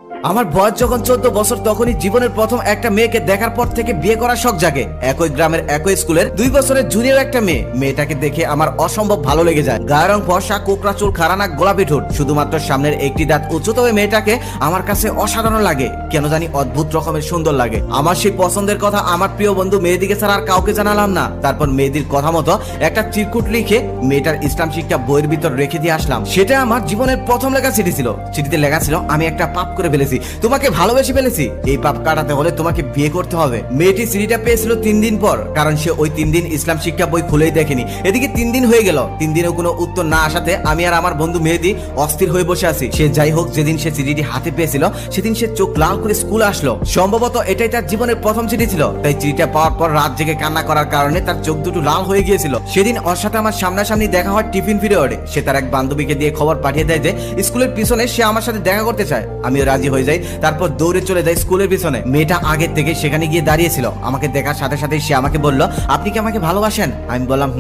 আমার বয়স যখন 14 বছর তখনই জীবনের প্রথম একটা মেয়েকে দেখার পর থেকে বিয়ে করার শখ জাগে। একই গ্রামের একই স্কুলের 2 বছরের জুনিয়র একটা মেয়ে। মেয়েটাকে দেখে আমার অসম্ভব ভালো লেগে যায়। গায়ের রং ফর্সা, কোকড়া চুল, খাড়া নাক, গোলাপি ঠোঁট, শুধুমাত্র সামনের একটি দাঁত উঁচু। তবে মেয়েটাকে আমার কাছে অসাধারণ লাগে, কেন জানি অদ্ভুত রকমের সুন্দর লাগে। আমার সেই পছন্দের কথা আমার প্রিয় বন্ধু মেহেদিকে ছাড়া আর কাউকে জানালাম না। তারপর মেহেদির কথা মতো একটা চিরকুট লিখে মেয়েটার ইসলাম শিক্ষা বইয়ের ভিতর রেখে দিয়ে আসলাম। সেটা আমার জীবনের প্রথম লেখা চিঠি ছিল। চিঠিতে লেখা ছিল, আমি একটা পাপ করে ফেলেছি, তোমাকে ভালোবেসে ফেলেছি। এই পাপ কাটাতে হলে তোমাকে বিয়ে করতে হবে। মেয়েটি চিঠিটা পেয়েছিল 3 দিন পর, কারণ সে ওই 3 দিন ইসলাম শিক্ষা বই খুলেই দেখেনি। এদিকে 3 দিন হয়ে গেল, 3 দিনেও কোনো উত্তর না আসাতে আমি আর আমার বন্ধু মেহেদি অস্থির হয়ে বসে আছি। সে যাই হোক, যেদিন সে চিঠিটি হাতে পেয়েছিল সেদিন সে চোখ লাল করে স্কুল আসলো। সম্ভবত এটাই তার জীবনের প্রথম চিঠি ছিল, তাই চিঠিটা পাওয়ার পর রাত জেগে কান্না করার কারণে তার চোখ দুটো লাল হয়ে গিয়েছিল। সেদিন ওর সাথে আমার সামনাসামনি দেখা হয় টিফিন পিরিয়ডে। সে তার এক বান্ধবীকে দিয়ে খবর পাঠিয়ে দেয় যে স্কুলের পিছনে সে আমার সাথে দেখা করতে চায়। আমিও রাজি হয়ে যাই। তারপর দৌড়ে চলে যায় স্কুলের পিছনে। মেয়েটা আগের থেকে সেখানে গিয়ে দাঁড়িয়েছিল। আমাকে দেখার সাথে সাথে সে আমাকে বলল, আপনি কি আমাকে ভালোবাসেন? আমি বললাম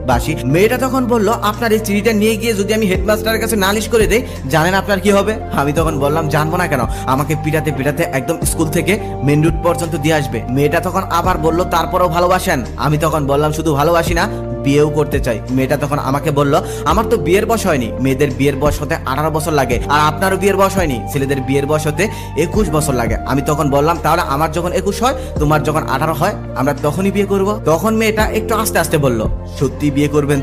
বাসি। মেয়েটা তখন বলল, আপনার এই চিঠিটা নিয়ে গিয়ে যদি আমি হেডমাস্টারের কাছে নালিশ করে দেই, জানেন আপনার কি হবে? আমি তখন বললাম, জানবো না কেন, আমাকে পিটাতে পিটাতে একদম স্কুল থেকে মেন রুট পর্যন্ত দিয়ে আসবে। মেয়েটা তখন আবার বলল, তারপরেও ভালোবাসেন? আমি তখন বললাম, শুধু ভালোবাসি না, বিয়েও করতে চাই। মেয়েটা তখন আমাকে বলল, আমার তো বিয়ের বয়স হয়নি, মেয়েদের বিয়ের বয়স হতে 18 বছর লাগে, আর আপনারও বিয়ের বয়স হয়নি, ছেলেদের বিয়ের বয়স হতে 21 বছর লাগে। আমি তখন বললাম, তাহলে আমার যখন 21 হয়, তোমার যখন 18 হয়, আমরা তখনই বিয়ে করব। তখন মেয়েটা একটু আস্তে আস্তে বলল, সত্যি বিয়ে করবেন?